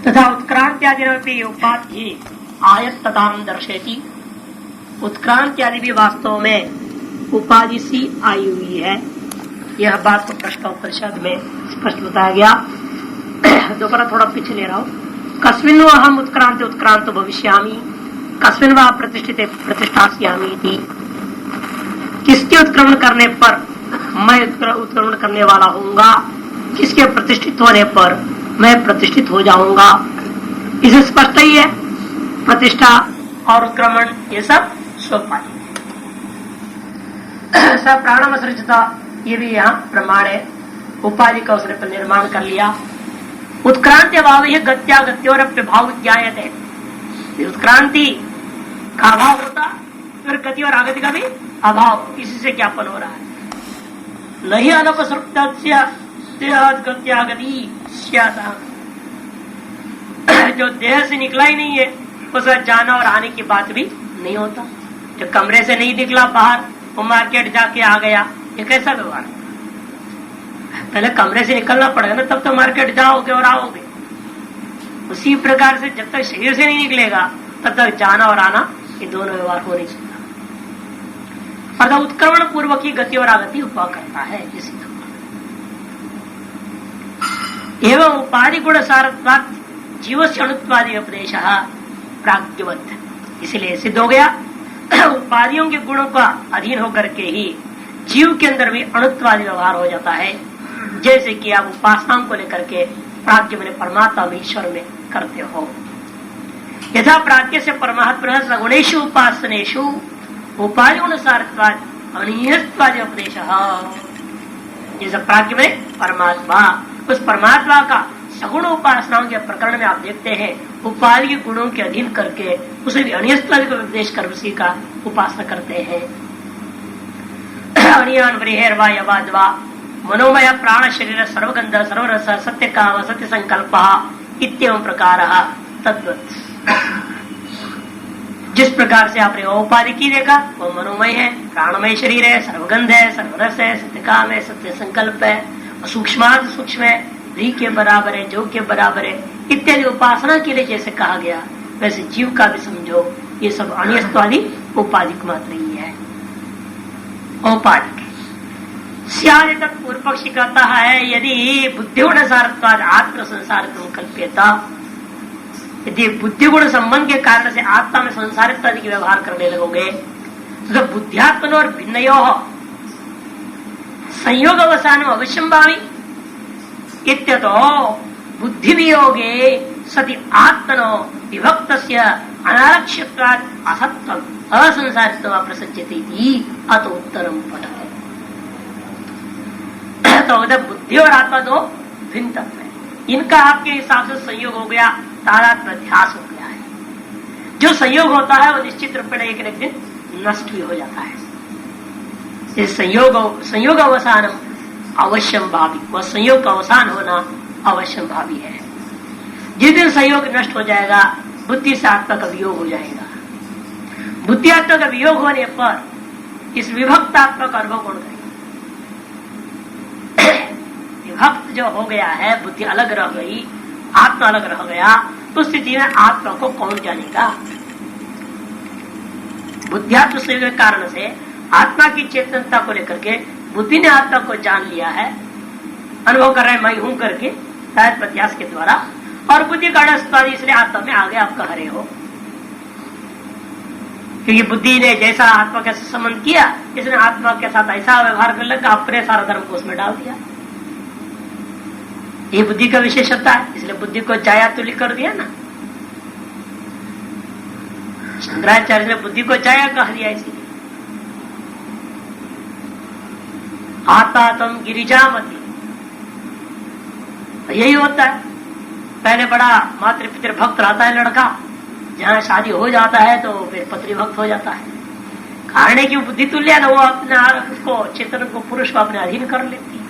तथा उत्क्रांत्यादि उपाधि आयत्ततां दर्शयति। उत्क्रांत्यादि भी वास्तव में उपाधि सी आई हुई है। यह बात तो प्रश्नोपनिषद में स्पष्ट बताया गया। दोबारा थोड़ा पीछे ले रहा हूं। कस्मिन् वा अहम उत्क्रांतो भविष्यामि, कस्मिन् वा प्रतिष्ठिते प्रतिष्ठास्यामि इति। किसके उत्क्रमण करने पर मैं उत्क्रमण करने वाला होऊंगा, किसके प्रतिष्ठित होने पर मैं प्रतिष्ठित हो जाऊंगा, इसे स्पष्ट ही है। प्रतिष्ठा और उत्क्रमण ये सब स्वपाधि सब प्राणम सृजता, ये भी यहाँ प्रमाण है। उपाधि का उसने पर निर्माण कर लिया। उत्क्रांति अभाव यह गत्यागत्योरप्य भाव ज्ञायते। उत्क्रांति का अभाव होता फिर गति और आगति का भी अभाव, इसी से ज्ञापन हो रहा है। नहीं अनुपसृप्तस्य गत्यागति जो देह से निकला ही नहीं है उसका जाना और आने की बात भी नहीं होता। जो कमरे से नहीं निकला बाहर, वो मार्केट जाके आ गया, ये कैसा व्यवहार? पहले कमरे से निकलना पड़ेगा ना, तब तो मार्केट जाओगे और आओगे। उसी प्रकार से जब तक शरीर से नहीं निकलेगा तब तक जाना और आना ये दोनों व्यवहार हो नहीं सकता। अर्थात उत्क्रमण पूर्वक ही गति और आगति हुआ करता है। इसी एवं उपाधि गुण सारत्वात् जीव से अणुत्वादि उपदेश प्राज्ञवत, इसलिए सिद्ध हो गया उपाधियों के गुणों का अधीन होकर के ही जीव के अंदर भी अणुत्वादि व्यवहार हो जाता है। जैसे कि आप उपासनाओं को लेकर के प्राज्ञ में परमात्मा में ईश्वर में करते हो। यथा प्राज्ञ से परमात्मा सगुणेषु उपासनेषु उपाधि गुण सारत्वात् अनियत्वादि उपदेश। जैसे प्राज्ञ में परमात्मा, उस परमात्मा का सगुण उपासनाओं के प्रकरण में आप देखते हैं उपाधि के गुणों के अधीन करके उसे भी अनियत्वादि को उपदेश कर उसी का उपासना करते हैं। अनियान बृहेर्वा यवाद्वा मनोमय प्राण शरीर सर्वगंध सर्वरस सत्य काम सत्य संकल्प इत्येवं प्रकार तद्वत्। जिस प्रकार से आपने उपाधि की देखा वो मनोमय है, प्राणमय शरीर है, सर्वगंध है, सर्वरस है, सत्य काम है, सत्य संकल्प है, सूक्ष्मात सूक्ष्म है, धी के बराबर है, जो के बराबर है इत्यादि उपासना के लिए जैसे कहा गया, वैसे जीव का भी समझो ये सब अनियत्वादि उपाधिक मात्र ही है। औपाधिक पूर्व पक्षी कहता है यदि बुद्धिगुण सारत्वाद आत्म संसार कल्प्यता, यदि बुद्धिगुण संबंध के कारण से आत्मा में संसारित्व आदि के व्यवहार करने लगोगे तो बुद्धियात्मन और भिन्नयो संयोग अवसान अवश्यंभावी इत्यतो बुद्धि वियोगे सति आत्मनो विभक्त अनारक्ष्यत्वात् असत्वम् असंसारित्व प्रसज्यते अत उत्तरम पठते। तो उधर बुद्धि और आत्मा दो भिन्न तत्व है, इनका आपके हिसाब से संयोग हो गया, तादात्म्य अध्यास हो गया है। जो संयोग होता है वो निश्चित रूप में एक न एक दिन नष्ट भी हो जाता है। इस संयोग अवसान अवश्यम भावी, वह संयोग का अवसान होना अवश्यम भावी है। जिस दिन संयोग नष्ट हो जाएगा बुद्धि से आत्मा का वियोग हो जाएगा। बुद्धि आत्मा का वियोग होने पर इस विभक्त आत्मा का अनुभव कौन करेगा? विभक्त जो हो गया है, बुद्धि अलग रह गई, आत्मा अलग रह गया, तो स्थिति में आत्मा को कौन जानेगा? बुद्धियात्म संयोग के कारण से आत्मा की चेतनता को लेकर के बुद्धि ने आत्मा को जान लिया है, अनुभव कर रहे मैं हूं करके शायद प्रत्यास के द्वारा, और बुद्धि का इसलिए आत्मा में आगे आप कह रहे हो। क्योंकि बुद्धि ने जैसा आत्मा के साथ संबंध किया, इसने आत्मा के साथ ऐसा व्यवहार करने लगा, अपने सारा धर्म को उसमें डाल दिया। ये बुद्धि का विशेषता है, इसलिए बुद्धि को जाया तुल्य कर दिया ना। शंकराचार्य ने बुद्धि को जाया कह दिया। इसीलिए आता तुम गिरिजामती, यही होता है। पहले बड़ा मातृ पितृ भक्त रहता है लड़का, जहाँ शादी हो जाता है तो फिर पत्नी भक्त हो जाता है। कारण है कि बुद्धि तुल्य है ना, वो अपने उसको चेतन को पुरुष को अपने अधीन कर लेती है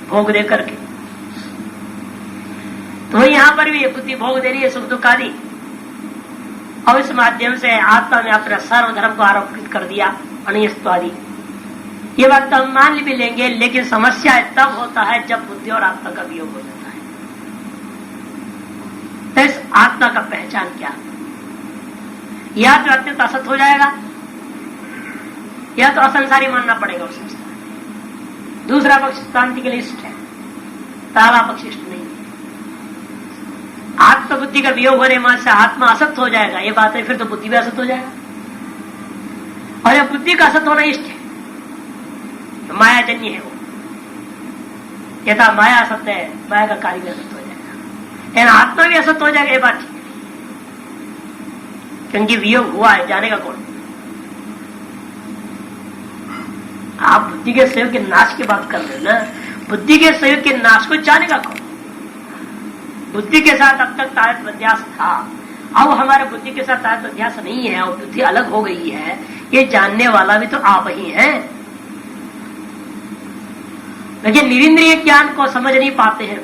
भोग दे करके। तो यहाँ पर भी ये बुद्धि भोग दे रही है सुख दुख आदि, और इस माध्यम से आत्मा में अपना सर्वधर्म को आरोपित कर दिया अनियस्त्वादि। ये बात तो हम मान भी लेंगे, लेकिन समस्या तब होता है जब बुद्धि और आत्मा का वियोग हो जाता है। तो इस आत्मा का पहचान क्या, या तो अत्यंत असत हो जाएगा या तो असंसारी मानना पड़ेगा उस संस्था। दूसरा पक्ष शांति के लिए इष्ट है, पहला पक्ष इष्ट नहीं है। आत्मबुद्धि का वियोग होने मान से आत्मा असत हो जाएगा, ये बात है, फिर तो बुद्धि भी असत हो जाएगा। और यह बुद्धि का असत होना इष्ट है तो मायाजन्य है वो, यथा माया असत है, माया का कार्य भी असत हो जाएगा, यानी आत्मा भी असत हो जाएगा, ये बात ठीक है, क्योंकि वियोग हुआ है, जानेगा कौन। आप बुद्धि के सहयोग के नाश की बात कर रहे हो ना, बुद्धि के सहयोग के नाश को जानेगा कौन। बुद्धि के साथ अब तक तायत्व अध्यास था, अब हमारे बुद्धि के साथ तायत्व अध्यास नहीं है और बुद्धि अलग हो गई है, ये जानने वाला भी तो आप ही हैं। लेकिन निरिंद्रिय ज्ञान को समझ नहीं पाते हैं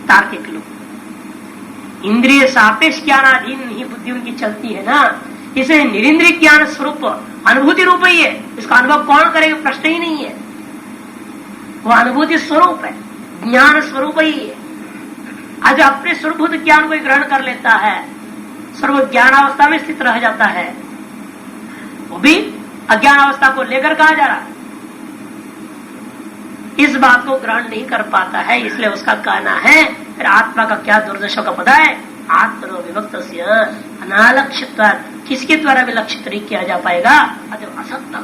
तार्किक लोग। इंद्रिय सापेक्ष ज्ञानाधीन ही बुद्धि उनकी चलती है ना, इसे निरिंद्रिय ज्ञान स्वरूप अनुभूति रूप ही है, इसका अनुभव कौन करेगा प्रश्न ही नहीं है, वो अनुभूति स्वरूप है, ज्ञान स्वरूप ही है। आज अपने स्वरूपभूत ज्ञान को ग्रहण कर लेता है, सर्व ज्ञानावस्था में स्थित रह जाता है, वो भी अज्ञान अवस्था को लेकर कहा जा रहा है, इस बात को ग्रहण नहीं कर पाता है, इसलिए उसका कहना है फिर आत्मा का क्या दुर्दशा का पता है, आत्मनो विभक्त अनालक्षित, किसके द्वारा भी लक्षित नहीं किया जा पाएगा, अतः असत्य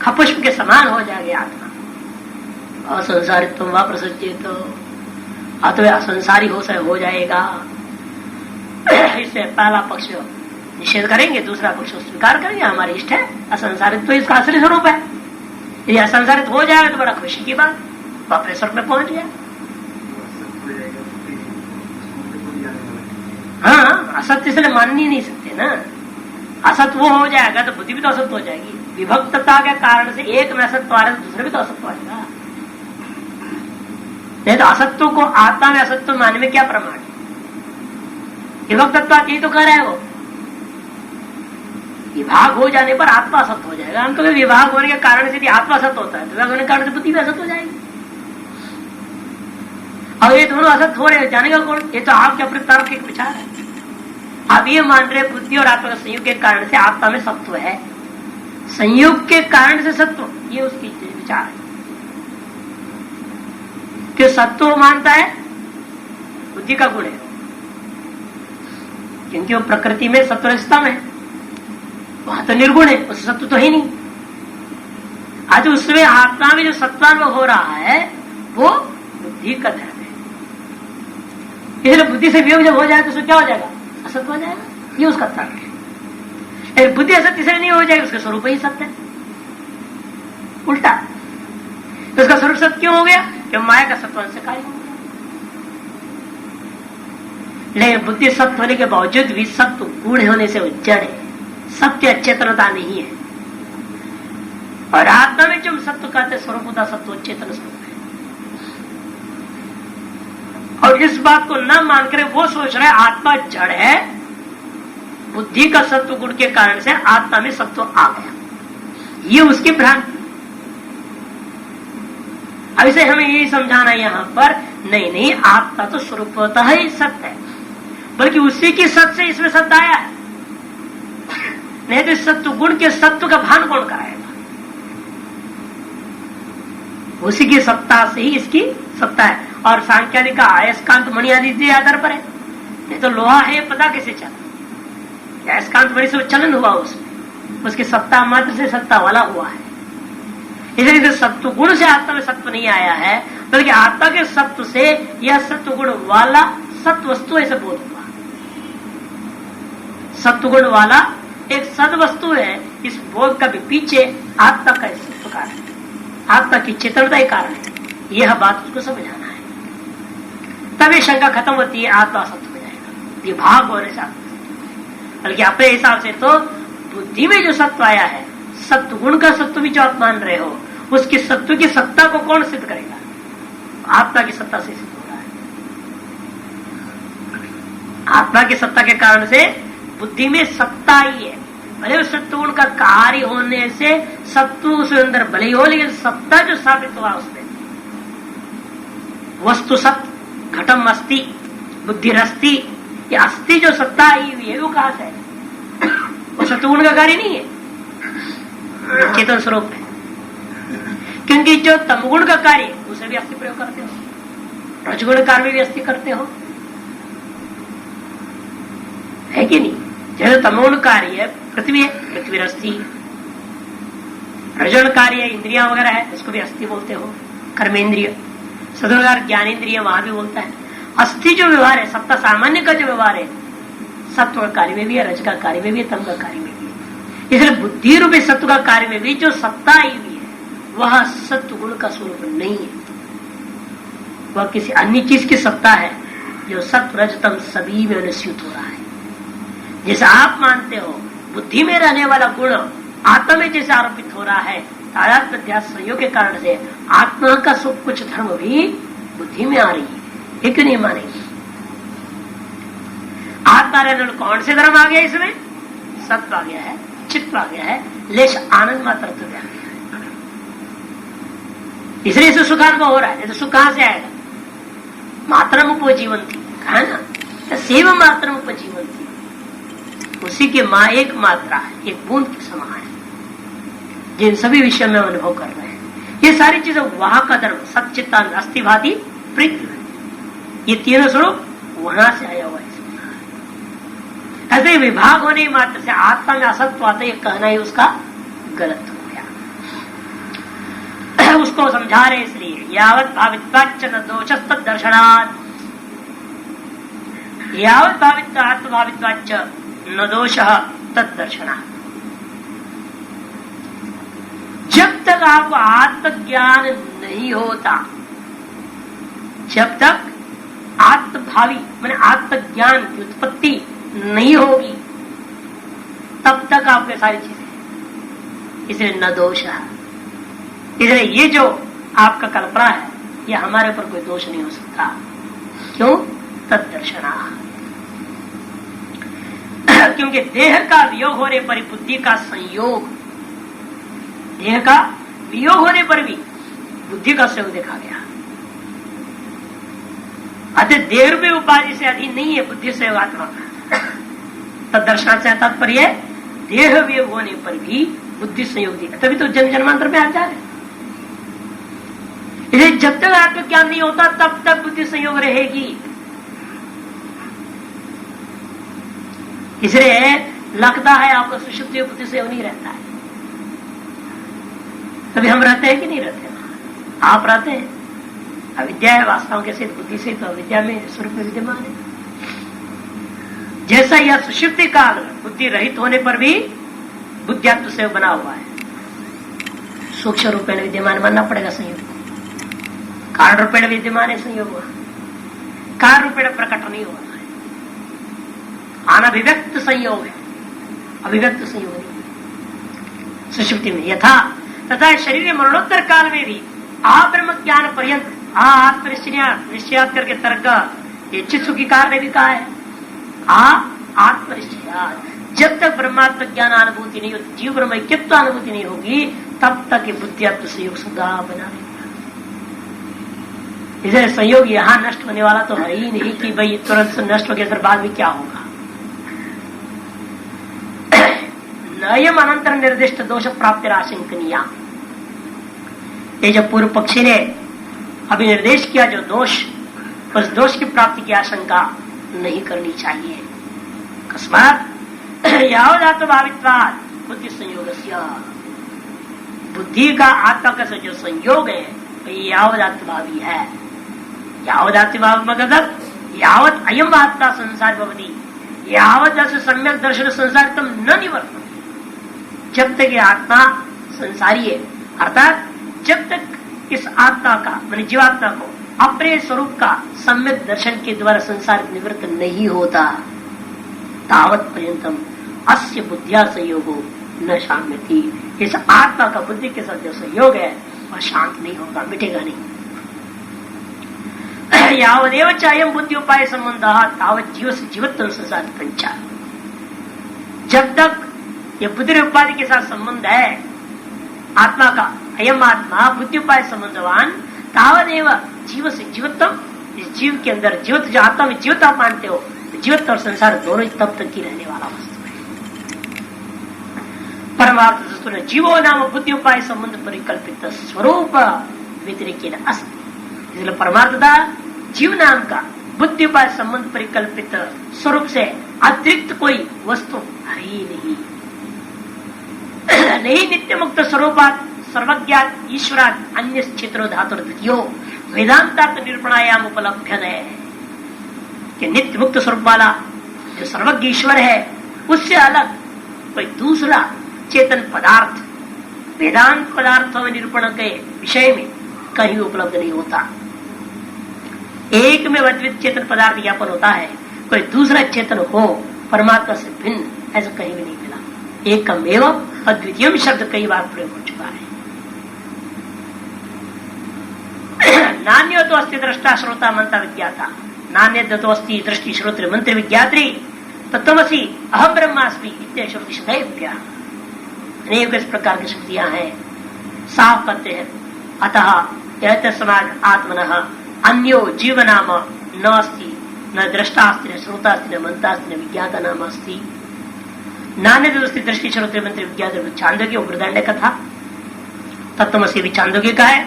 खपुष्प के समान हो जाएगी आत्मा। असंसारित्व व प्रसज्जित, अथवा असंसारी हो जाएगा। इससे पहला पक्ष निषेध करेंगे, दूसरा पक्ष स्वीकार करेंगे, हमारी इष्ट है असंसारित्व इसका असली स्वरूप है। यदि असंसारित हो जाएगा तो बड़ा खुशी की बात, वो अपने स्वर्ग में पहुंच गया। हाँ, असत्य इसलिए मान ही नहीं सकते ना, असत वो हो जाएगा तो बुद्धि भी तो असत हो जाएगी। विभक्तता के कारण से एक में असत्व आ रहा है तो दूसरे भी तो असत्व आएगा। नहीं तो असत्व को आत्मा में असत्व मानने में क्या प्रमाण है, विभक्तत्व यही तो कह रहा है वो, विभाग हो जाने पर आत्मा असत हो जाएगा। हम तो विभाग होने के कारण से यदि आत्मा असत होता है तो विभाग होने के कारण से बुद्धि भी असत हो जाएगी। और ये दोनों असत हो रहे, जानेगा कौन, ये तो आपके अपने तर्क एक विचार है। आप ये मान रहे बुद्धि और आत्मा का संयोग के कारण से आत्मा में सत्व है, संयोग के कारण से सत्व, ये उसकी विचार है कि सत्व मानता है बुद्धि का गुण है, क्योंकि वो प्रकृति में सत्वरजतम है, वहां तो निर्गुण है, उस सत्व तो ही नहीं। आज उसमें आत्मा में जो सत्वानुभव हो रहा है वो बुद्धि का धर्म है, इसलिए बुद्धि से वियोग जब हो जाए तो उसको क्या हो जाएगा, असत्य हो जाएगा, ये उसका तर्क है। बुद्धि असत्य से नहीं हो जाएगी, उसका स्वरूप ही सत्य है, उल्टा तो उसका स्वरूप सत्य क्यों हो गया, क्यों माया का सत्व से कार्य हो गया। लेकिन बुद्धि सत्य होने के बावजूद भी सत्व गूढ़ होने से उज्जड़ है, सत्य चेतनता नहीं है। और आत्मा में जो सत्व कहते स्वरूपता सत्व चेतन स्वरूप है। और इस बात को न मानकर वो सोच रहे आत्मा जड़ है, बुद्धि का सत्व गुण के कारण से आत्मा में सत्व आ गया, ये उसकी भ्रांति। अब इसे हमें यही समझाना है यहां पर, नहीं आत्मा तो स्वरूपतः ही सत्य है, बल्कि उसी की सत्य से इसमें सत्य आया है, नहीं तो सत्व गुण के सत्व का भान कौन कराएगा, उसी की सत्ता से ही इसकी सत्ता है। और सांख्यादि का अयस्कांत मणि आदि आधार पर है, नहीं तो लोहा है पता कैसे चला, अयस्कांत मणि से चलन हुआ उसमें, उसकी सत्ता मात्र से सत्ता वाला हुआ है। इसलिए सत्व गुण से आत्मा में सत्व नहीं आया है, बल्कि आत्मा के सत्व से यह सत्व गुण वाला सत्व वस्तु ऐसे बोध हुआ। सत्व गुण वाला एक सद वस्तु है, इस बोध का भी पीछे आत्मा का सत्व कारण है, आत्मा की चेतनता ही कारण है। यह बात उसको समझाना है, तभी शंका खत्म होती है, आत्मा सत्य हो जाएगा विभाग होने से। बल्कि अपने हिसाब से तो बुद्धि में जो सत्व आया है, सत्व गुण का सत्व भी जो आप मान रहे हो, उसकी सत्व की सत्ता को कौन सिद्ध करेगा, आत्मा की सत्ता से सिद्ध हो रहा है। आत्मा की सत्ता के कारण से बुद्धि में सत्ता ही है, भले उस सत्व गुण का कार्य होने से सत्व उसके अंदर भले ही हो, लेकिन सत्ता जो स्थापित हुआ उसमें वस्तु सत्य घटम अस्ति बुद्धिरस्ति, ये अस्थि जो सत्ता आई हुई है वो कहां से है? वो सत्वगुण का कार्य नहीं है, चेतन स्वरूप है। क्योंकि जो तमगुण का कार्य उसे भी अस्थि प्रयोग करते हो, रजगुण कार्य में भी अस्थि करते हो, है कि नहीं? जैसे तमगुण कार्य है पृथ्वी है, पृथ्वी अस्थि। रजगुण कार्य है इंद्रिया वगैरह है, इसको भी अस्थि बोलते हो, कर्मेंद्रिय। सदुकार ज्ञानेन्द्रिय वहां भी बोलता है। अस्थि जो व्यवहार है, सत्ता सामान्य का जो व्यवहार है, सत्व का कार्य में भी है, रज का कार्य में भी है, तम का कार्य में भी है। इसलिए बुद्धि रूपी सत्व का कार्य में भी जो सत्ता आई हुई है वह सत्व गुण का स्वरूप नहीं है, वह किसी अन्य चीज की सत्ता है जो सत्व रज तम सभी में अनुस्यूत हो रहा है। जैसे आप मानते हो बुद्धि में रहने वाला गुण आत्मा में जैसे आरोपित हो रहा है, तादात्म्य अध्यास संयोग के कारण से आत्मा का सब कुछ धर्म भी बुद्धि में आ रही है, एक नहीं मानेगी। आत्मा रहने वाला कौन से धर्म आ गया? इसमें सत्व आ गया है, चित्त आ गया है, लेश आनंद मात्र आ गया है। इसलिए इसे सुखात्म हो रहा है। तो सुख कहां से आएगा? मात्रम उपजीवन थी, कहा ना, सेव मात्रम उपजीवन थी, उसी के माँ एक मात्रा है, एक बूंद के समान है, जिन सभी विषयों में अनुभव कर रहे हैं। ये सारी चीजें वहां का धर्म सच्चित्तानंद अस्थिभाति प्रीति, ये तीनों स्वरूप वहां से आया हुआ है। ऐसे विभाग होने मात्र से आत्मा में असत्व आता है, कहना ही उसका गलत हो गया। उसको समझा रहे इसलिए यावत भावित्वाच्च न दोषस्त दर्शनात्, यावत भावित्व आत्मभावित्वाच्च न दोषः तद्दर्शनात्। जब तक आपको आत्मज्ञान नहीं होता, जब तक आत्मभावी माने आत्मज्ञान की उत्पत्ति नहीं होगी, तब तक आपके सारी चीजें, इसलिए न दोष है। इसलिए ये जो आपका कल्पना है, ये हमारे ऊपर कोई दोष नहीं हो सकता। क्यों? तद्दर्शना, क्योंकि देह का वियोग होने पर बुद्धि का संयोग, देह का वियोग होने पर भी बुद्धि का संयोग देखा गया। अतः देह रूपी उपाधि से अधीन नहीं है बुद्धि से आत्मा का। तद्दर्शन से तात्पर्य देह वियोग होने पर भी बुद्धि संयोग दिखा, तभी तो जन्म जन्मांतर में आचार है। इसलिए जब तक आत्मज्ञान नहीं होता तब तक बुद्धि संयोग रहेगी। इसलिए लगता है आपको सुषुप्ति बुद्धि संयोग नहीं रहता है। तभी हम रहते हैं कि नहीं रहते? आप रहते हैं। अविद्या है वास्तव के सिद्ध बुद्धि से, तो अविद्या में स्वरूप में विद्यमान है। जैसा यह सुषुप्ति काल बुद्धि रहित होने पर भी बुद्धित्व से बना हुआ है, सूक्ष्म रूपेण विद्यमान मानना पड़ेगा संयोग। कारण रूपेण विद्यमान है संयोग, कारण रूपेण प्रकट नहीं हो रहा है, अनभिव्यक्त संयोग है, अभिव्यक्त संयोग नहीं सुषुप्ति में। यथा तथा शरीर मरणोत्तर काल में भी ब्रह्म ज्ञान पर्यंत आत्मनिश्चयात करके तर्क ये चित्त सुखी कार ने भी कहा है। आत्मनिश्चयात, जब तक ब्रह्मात्म ज्ञान अनुभूति नहीं होती, जीव ब्रह्म ऐक्यत्व अनुभूति नहीं होगी, तब तक ये बुद्धित्व संयोग सदा बना रहेगा। इसे संयोग यहां नष्ट होने वाला तो है ही नहीं कि भाई तुरंत से नष्ट हो गया फिर बाद में क्या होगा। नयम अनंतर निर्दिष्ट दोष प्राप्ति आशंकनीया, ये जो पूर्व पक्षी ने अभी निर्देश किया जो दोष, उस दोष की प्राप्ति की आशंका नहीं करनी चाहिए। अकस्मात यावदात्मभावित्वात् बुद्धि संयोग, बुद्धि का आत्मा का जो संयोग है यावदात्मभावी है। यावदात्मभाव मतलब यावत अयम आत्मा संसार भवति, यावत सम्यक दर्शन संसार तम न निवर्तन, जब तक ये आत्मा संसारी है, अर्थात जब तक इस आत्मा का मान जीवात्मा को अपने स्वरूप का सम्यक दर्शन के द्वारा संसार निवृत्त नहीं होता, तावत पर्यंतम अस्य बुद्धिया संयोगो न शाम्यति। इस आत्मा का बुद्धि के साथ जो संयोग है वह शांत नहीं होगा, मिटेगा नहीं। यावदेव चायम बुद्धि उपाय संबंध तावत जीव से जीवत्व संसार पंचा, जब तक ये बुद्धि उपाधि के साथ संबंध है आत्मा का, अयम आत्मा बुद्धि उपाय संबंधवान, तावदेव जीव से जीवत्व इस जीव के अंदर जीवित, जो आत्मा में जीवित आप मानते हो, जीवित और संसार दोनों ही तब तक ही रहने वाला वस्तु है। परमार्थ वस्तु ने जीवो नाम बुद्धि उपाय संबंध परिकल्पित स्वरूप व्यतिरिक्त अस्ति। इसलिए परमार्थता जीव नाम का बुद्धि उपाय संबंध परिकल्पित स्वरूप से अतिरिक्त कोई वस्तु है ही नहीं। नहीं नित्य मुक्त स्वरूपात सर्वज्ञात ईश्वरात अन्य क्षेत्रो धातु द्वितीयो वेदांतार्थ निरूपणायाम उपलब्ध है कि नित्य मुक्त स्वरूप वाला जो सर्वज्ञ ईश्वर है उससे अलग कोई दूसरा चेतन पदार्थ वेदांत पदार्थों में निरूपण के विषय में कहीं उपलब्ध नहीं होता। एक में अद्वितीय चेतन पदार्थ ज्ञापन होता है, कोई दूसरा चेतन हो परमात्मा से भिन्न ऐसा कहीं भी नहीं मिला। एकमेव अद्वितीयम शब्द कई बार प्रयोग हो चुका है। नान्यो तो अस्ति दृष्टा श्रोता मंत्र विज्ञाता, नान्य तो अस्ति दृष्टि श्रोत्र मंत्र विज्ञात्री तत्वमसि अहम ब्रह्मास्मि इत्यादि श्रुति सदैव्या। अनेक इस प्रकार की श्रुतियां हैं, साफ करते हैं। अतः यह समाज आत्मनः अन्यो जीव नाम न अस्ति, न दृष्टा अस्ति, न श्रोता अस्ति, न मंता अस्ति, न विज्ञाता नाम अस्ति। नान्य दोस्ती दृष्टि श्रोत्र मंत्र विज्ञाता छांदोग्य बृहदारण्य का था, तत्वमसि भी छांदोग्य का है,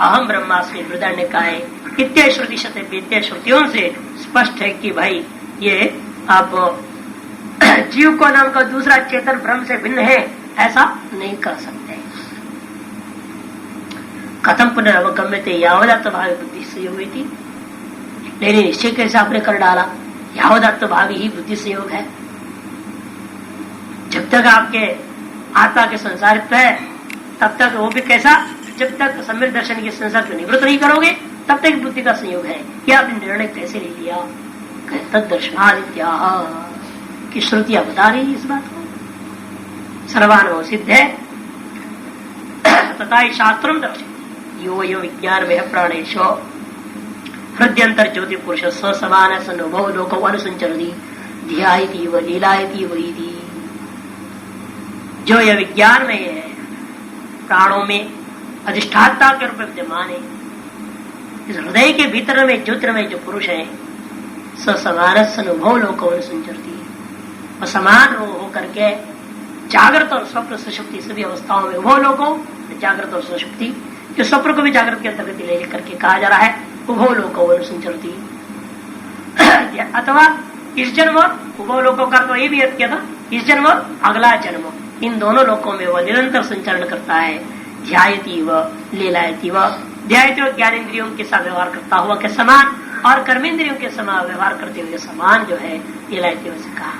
अहम ब्रह्मास्मि बृहदारण्य का है। इत्यादि श्रुति इत्यादि श्रुतियों से स्पष्ट है कि भाई ये आप जीव को नाम का दूसरा चेतन ब्रह्म से भिन्न है ऐसा नहीं कर सकते। कथम पुनर्वगम्यते यावदात्म भावी बुद्धि संयोग हुई थी, लेकिन निश्चय कैसे आपने कर डाला यावदात्म भावी ही बुद्धि संयोग है। जब तक आपके आत्मा के संसारित्व है तब तक वो भी कैसा, जब तक सम्यक दर्शन के संसार को निवृत्त नहीं करोगे तब तक बुद्धि का संयोग है। यह आपने निर्णय कैसे ले लिया? तद दर्शनादित्या की श्रुतियां बता रही इस बात को, सर्वानुभव सिद्ध है। तथा शास्त्रम दर्शन यो यो विज्ञान में प्राणेशो हृदयंतर ज्योति पुरुष समान सनुभव लोक अनुसंचरती ध्यायती व लीलायती वही। जो यह विज्ञान में है, प्राणों में अधिष्ठाता के रूप में विद्यमान है, इस हृदय के भीतर में ज्योतिर में जो पुरुष है समान सनुभव लोक अनुसंचरती, वह समान होकर के जागृत और स्वप्न सुषुप्ति सभी अवस्थाओं में उभव लोकों, जागृत और सुषुप्ति जो स्वप्न को भी जागृत के अंतर्गत ले करके कहा जा रहा है उभव लोकों अनुसंचरती। अथवा इस जन्म उभव लोकों का तो ये भी अर्थ किया था, इस जन्म अगला जन्म, इन दोनों लोकों में वह निरंतर संचरण करता है। ध्यायती व लीलायती व ध्यायती व ज्ञानेन्द्रियों के साथ व्यवहार करता हुआ के समान और कर्मेंद्रियों के समान व्यवहार करते हुए समान जो है लीलायती से कहा।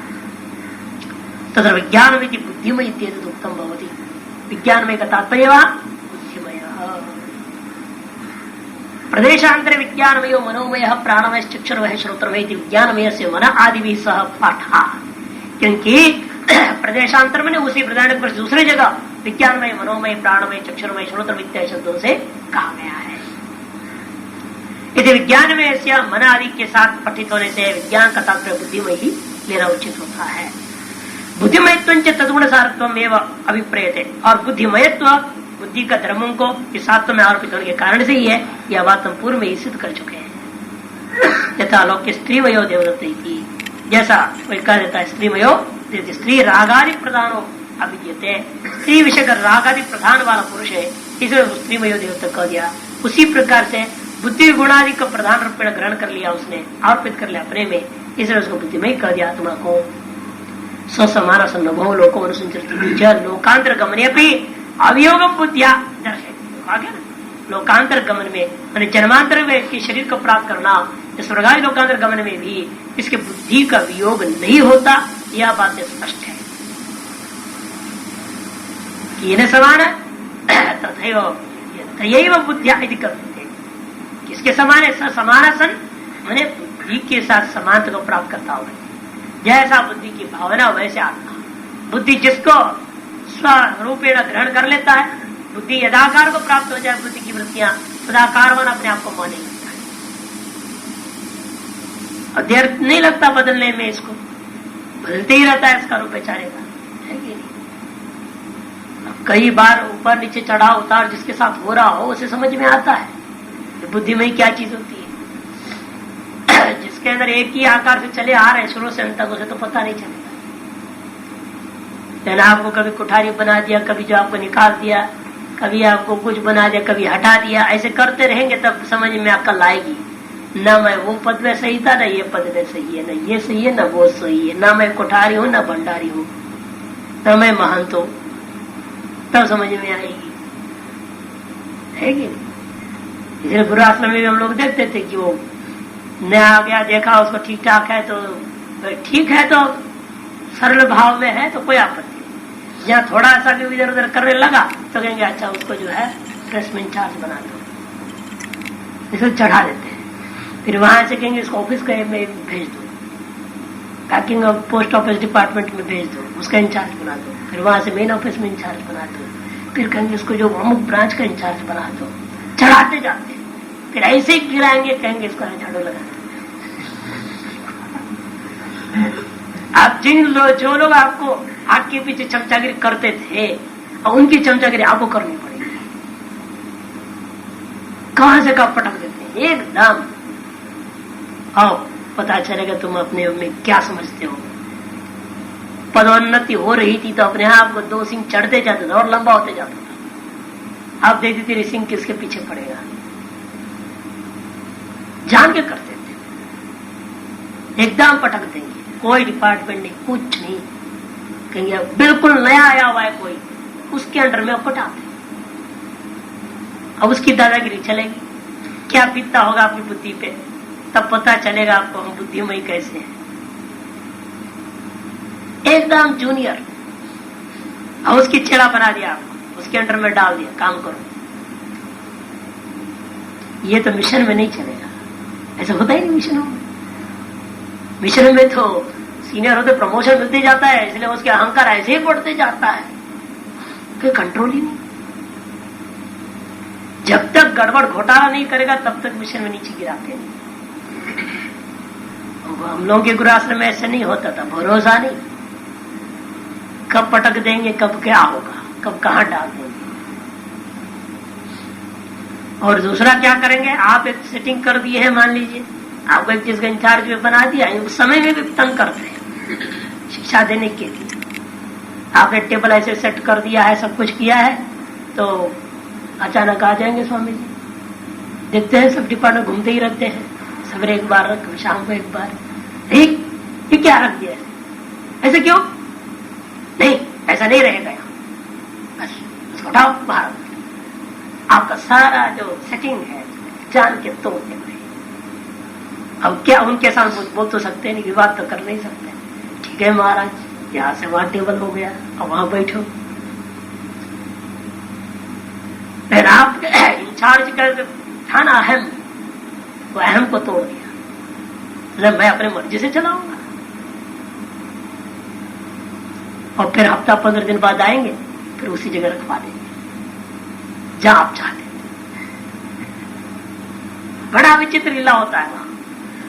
तथा विज्ञान में बुद्धिमय उत्तम भवती, विज्ञान में का तात्पर्य बुद्धिमय प्रदेशांतर विज्ञानमयो मनोमय प्राणमय चक्षुर्मय श्रोत्रमय विज्ञानमय से मन आदि भी सह पाठा, क्योंकि प्रदेशांतर में उसी प्रधान पर दूसरी जगह विज्ञानमय मनोमय प्राणमय चक्षुर्मय श्रोत्रमय इत्यादि शब्दों से कहा गया है। यदि विज्ञान में ऐसे मन आदि के साथ पठित होने से विज्ञान का तात्पर्य बुद्धिमय ही लेना उचित होता है। बुद्धिमयत्व तदगुण सारत्व एवं अभिप्रेयते, और बुद्धिमयत्व बुद्धि का धर्मों को इस सात्व में आरोपित होने के कारण से ही है, यह बात हम पूर्व में ही सिद्ध कर चुके हैं। यथा लोक स्त्री वयो देवदत्त थी, जैसा कोई कह देता है स्त्री वयो, स्त्री रागादि प्रधानो अभिद्यते, स्त्री विषय का रागादि प्रधान वाला पुरुष है, इसलिए स्त्री वयो देवदत्त कह दिया। उसी प्रकार से बुद्धि गुणादि को प्रधान रूप में ग्रहण कर लिया, उसने आरोपित कर लिया अपने में, इसलिए उसको बुद्धिमय कह दिया आत्मा को। समान सनुभव लोको अनुसंचरती लोकांतर गमने भी अवियोग बुद्धिया दर्शे, लोकांतर गमन में मैंने जन्मांतर में के शरीर को प्राप्त करना, इस प्रकार लोकांतर गमन में भी इसके बुद्धि का वियोग नहीं होता, यह बात स्पष्ट है। ये समान तथैव बुद्धिया यदि करते, किसके समान है? समान सन मैंने बुद्धि के साथ समानता को प्राप्त करता हुआ, जैसा बुद्धि की भावना वैसे आत्मा। बुद्धि जिसको स्वरूपेण ग्रहण कर लेता है, बुद्धि यदाकार को प्राप्त हो जाए, बुद्धि की वृत्तियां सदाकारवान अपने आप को माने लगता है, और देर नहीं लगता बदलने में, इसको बदलते ही रहता है इसका रूप बेचारे का, है कि नहीं? कई बार ऊपर नीचे चढ़ाव उतार जिसके साथ हो रहा हो उसे समझ में आता है बुद्धि में क्या चीज होती है। उसके अंदर एक ही आकार से चले आ रहे शुरू से अंत तक, उसे तो पता नहीं चलेगा। लेकिन आपको कभी कुठारी बना दिया, कभी जो आपको निकाल दिया, कभी आपको कुछ बना दिया, कभी हटा दिया, ऐसे करते रहेंगे तब समझ में अक्ल आएगी। न मैं वो पद में सही था, न ये पद में सही है, न ये सही है, न वो सही है, न मैं कुठारी हूं, न भंडारी हूं, न मैं महंत हूं, तब समझ में आएगी, है कि इसलिए गुरु आश्रम में भी हम लोग देखते थे कि वो नया आ गया, देखा उसको ठीक ठाक है तो ठीक है, तो सरल भाव में है तो कोई आपत्ति नहीं। जहाँ थोड़ा सा भी इधर उधर करने लगा तो कहेंगे अच्छा उसको जो है प्रेस में इंचार्ज बना दो, इसको चढ़ा देते हैं। फिर वहां से कहेंगे इसको ऑफिस में भेज दो, packing of post office department में भेज दो, उसका इंचार्ज बना दो। फिर वहां से मेन ऑफिस में इंचार्ज बना दो, फिर कहेंगे इसको जो अमुक ब्रांच का इंचार्ज बना दो, चढ़ाते जाते। फिर ऐसे ही गिराएंगे, कहेंगे इसको झाड़ू लगा दो। आप जो लोग आपको आग के पीछे चमचागिरी करते थे, और उनकी चमचागिरी आपको करनी पड़ेगी। कहां से कब पटक देते हैं एकदम। आओ पता चलेगा तुम अपने में क्या समझते हो। पदोन्नति हो रही थी तो अपने आप को 2 सिंह चढ़ते जाते थे और लंबा होते जाता था। आप देखते थे सिंह किसके पीछे पड़ेगा, जान के करते थे, एकदम पटक देंगे। कोई डिपार्टमेंट नहीं, कुछ नहीं, कहेंगे बिल्कुल नया आया हुआ है कोई, उसके अंडर में पटाते। अब उसकी दादागिरी चलेगी, क्या बीतता होगा आपकी बुद्धि पे, तब पता चलेगा आपको हम बुद्धिमयी कैसे हैं। एकदम जूनियर, और उसकी छेड़ा बना दिया आपको, उसके अंडर में डाल दिया, काम करो। ये तो मिशन में नहीं चलेगा, ऐसा होता ही नहीं मिशन में। मिशन में तो सीनियर होते प्रमोशन मिलते जाता है, इसलिए उसके अहंकार ऐसे ही बढ़ते जाता है, कोई कंट्रोल ही नहीं। जब तक गड़बड़ घोटाला नहीं करेगा तब तक मिशन में नीचे गिराते नहीं। हम लोगों के गुरुआश्रम में ऐसे नहीं होता था, भरोसा नहीं, कब पटक देंगे, कब क्या होगा, कब कहां डाल देंगे। और दूसरा क्या करेंगे, आप एक सेटिंग कर दिए है, मान लीजिए आपको एक चीज का इंचार्ज भी बना दिया, उस समय में भी तंग करते हैं शिक्षा देने के लिए। आपने टेबल ऐसे सेट कर दिया है, सब कुछ किया है, तो अचानक आ जाएंगे स्वामी जी, देखते हैं सब डिपार्टमेंट घूमते ही रहते हैं, सवेरे एक बार रख, शाम को एक बार, ये क्या रख दिया ऐसे क्यों, नहीं ऐसा नहीं रहेगा यहाँ, बस उसको उठाओ बाहर। आपका सारा जो सेटिंग है जान के तोड़ दे। अब क्या उनके साथ बोल तो सकते नहीं, विवाद तो कर नहीं सकते। ठीक है महाराज, यहां से वहां टेबल हो गया, अब वहां बैठो। फिर आप इंचार्ज कर था ना अहम, वो अहम को तोड़ दिया, मैं अपने मर्जी से चलाऊंगा। और फिर हफ्ता 15 दिन बाद आएंगे, फिर उसी जगह रखवा देंगे जहां आप चाहते। बड़ा विचित्र लीला होता है वहां,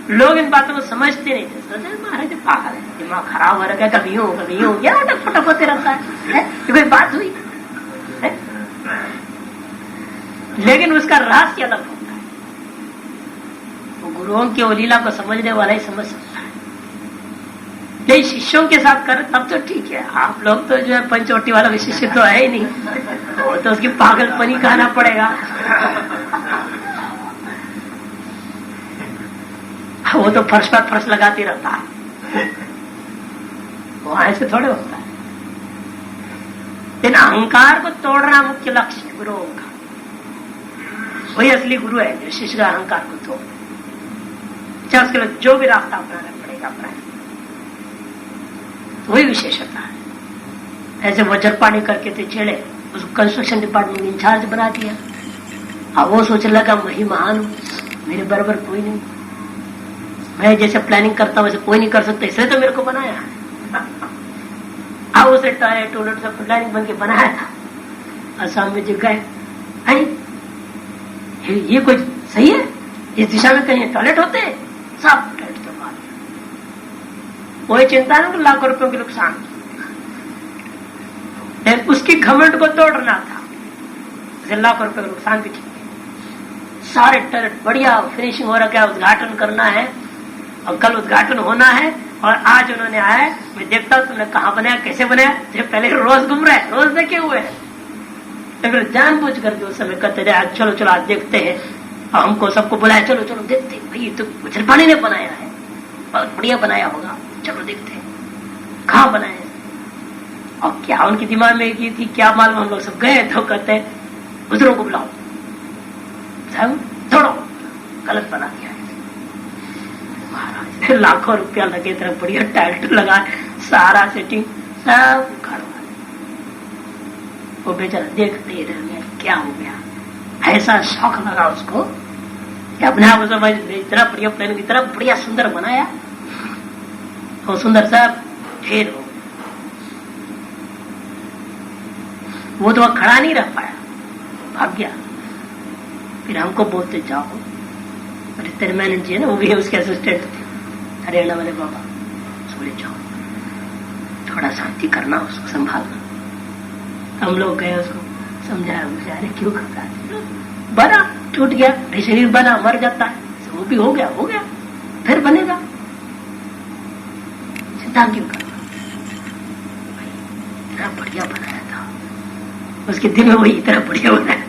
लोग इन बातों को समझते नहीं थे। सोचते महाराज पागल है, दिमाग खराब हो रखा है, कभी यूं क्या अटक फटक होते रहता है, कोई बात हुई है? लेकिन उसका रहस्य अलग होता है, वो गुरुओं की वो लीला को समझने वाला ही समझ सकता है। लेकिन शिष्यों के साथ कर तब तो ठीक है, आप लोग तो जो है पंचवटी वाला विशिष्य तो है ही नहीं, वो तो उसकी पागलपनी कहना पड़ेगा। वो तो फर्श पर फर्श लगाती रहता है, वो ऐसे थोड़े होता है। लेकिन अहंकार को तोड़ना मुख्य लक्ष्य है गुरुओं का, वही असली गुरु है जो शिष्य का अहंकार को तोड़। चाहे उसके लिए जो भी रास्ता अपनाना पड़ेगा अपनाए, वही विशेषता है। ऐसे वज्रपाणी करके थे छेड़े, उसको कंस्ट्रक्शन डिपार्टमेंट इंचार्ज बना दिया। अब वो सोचने लगा मैं ही महान हूं, मेरे बराबर कोई नहीं, मैं जैसे प्लानिंग करता हूं वैसे कोई नहीं कर सकता, इसलिए तो मेरे को बनाया है। अब उसे टॉयलेट सब प्लानिंग बन के बनाया था। असम में जो गए, ये कोई सही है, इस दिशा में कहीं टॉयलेट होते हैं, सब टॉयलेट के बाद कोई चिंता नहीं, लाखों रुपयों के नुकसान। लेकिन उसकी घमंड को तोड़ना था, उसे लाखों रुपए का नुकसान भी ठीक है। सारे टॉयलेट बढ़िया फिनिशिंग हो रखा है, उद्घाटन करना है, और कल उद्घाटन होना है और आज उन्होंने आया, मैं देखता हूँ तुमने कहाँ बनाया, कैसे बनाया। तो पहले रोज घूम रहे, रोज देखे हुए हैं, तो फिर जानबूझ करके उस समय कहते रहे आज चलो चलो आज देखते हैं। और हमको सबको बुलाया, चलो चलो देखते हैं, भाई तो गुजरपानी ने बनाया है, बहुत बढ़िया बनाया होगा, चलो देखते हैं कहाँ बनाया। और क्या उनकी दिमाग में की थी क्या मालूम, हम लोग सब गए तो कहते बुजुर्गों को बुलाओ, छोड़ो गलत बना दिया है। महाराज लाखों रुपया लगे, तरह बढ़िया टाइल्ट लगा, सारा सेटिंग सब उखाड़वा। वो बेचारा देखते रह गया क्या हो गया, ऐसा शौक लगा उसको कि अपने आप समझ इतना बढ़िया प्लेन, इतना बढ़िया सुंदर बनाया, वो सुंदर सब ढेर हो। वो तो वह खड़ा नहीं रह पाया, भाग गया। फिर हमको बोलते जाओ, अरे तेरे मैनेजर जी है ना, वो भी है उसके असिस्टेंट थे हरियाणा वाले बाबा, बोले जाओ थोड़ा शांति करना, उसको संभालना। हम लोग गए, उसको समझाया, अरे क्यों करता है, बना टूट गया, शरीर बना मर जाता है, वो भी हो गया फिर बनेगा, चिंता क्यों करना, इतना बढ़िया बनाया था, उसके दिल में वही इतना बढ़िया बनाया।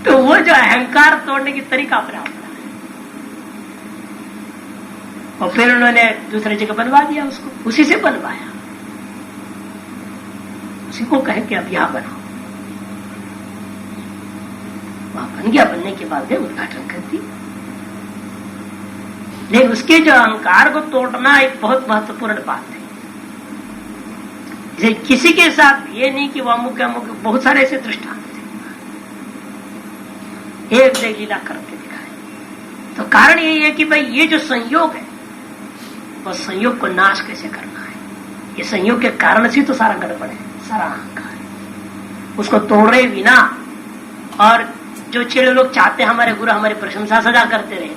तो वो जो अहंकार तोड़ने की तरीका अपना और फिर उन्होंने दूसरी जगह बनवा दिया, उसको उसी से बनवाया, उसी को कहे कि अब यहां बनाओ। वहां बन गया, बनने के बाद उद्घाटन कर दी। लेकिन उसके जो अहंकार को तोड़ना एक बहुत महत्वपूर्ण बात है। जैसे किसी के साथ ये नहीं कि वो अमुक अमुक, बहुत सारे ऐसे दृष्टांत थे, एक जय लीला करके दिखाए। तो कारण यही है कि भाई ये जो संयोग है, वो संयोग को नाश कैसे करना है। ये संयोग के कारण से तो सारा गड़बड़ है, सारा अहंकार, उसको तोड़े बिना। और जो चेड़े लोग चाहते हैं हमारे गुरु हमारी प्रशंसा सदा करते रहे,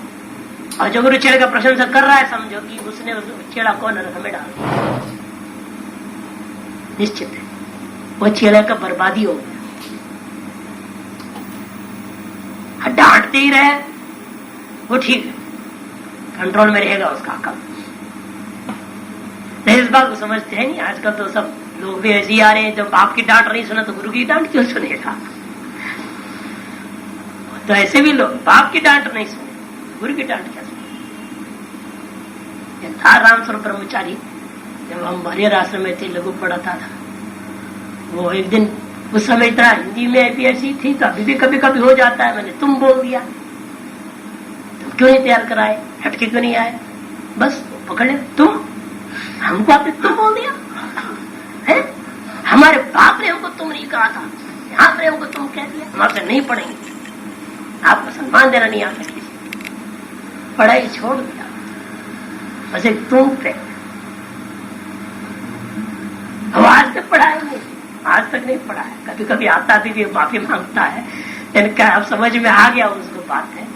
और जो गुरु चेड़े का प्रशंसा कर रहा है, समझो कि उसने उस चेड़ा को नरक में डाल दिया, निश्चित है वो चेड़े का बर्बादी हो गया। डांटते ही रहे वो ठीक है, कंट्रोल में रहेगा उसका अकल। इस बात को समझते हैं नहीं, आजकल तो सब लोग भी ऐसे ही आ रहे हैं, जब बाप की डांट नहीं सुना तो गुरु की डांट क्यों सुनेगा। तो ऐसे भी लोग बाप की डांट नहीं सुने, गुरु की डांट क्या सुने। था रामस्वरूप ब्रह्मचारी, जब हम हरिहर आश्रम में थे, लघु पढ़ाता था, वो एक दिन उस समय इतना हिंदी में आईपीएससी थी, तो अभी भी कभी कभी हो जाता है, मैंने तुम बोल दिया, तुम क्यों नहीं तैयार कराए, हटके क्यों नहीं आए, बस पकड़े तुम, हमको आपने तुम बोल दिया है, हमारे बाप ने हमको तुम नहीं कहा था, यहाँ पर हमको तुम कह दिया, हम आपसे नहीं पढ़ेंगे, आपको सम्मान देना नहीं आता, किसी पढ़ाई छोड़ दिया, बस एक तुम पे। अब आज तक पढ़ाई नहीं, आज तक नहीं पढ़ा है, कभी कभी आता भी माफी मांगता है, इनका अब समझ में आ गया उसको बात है।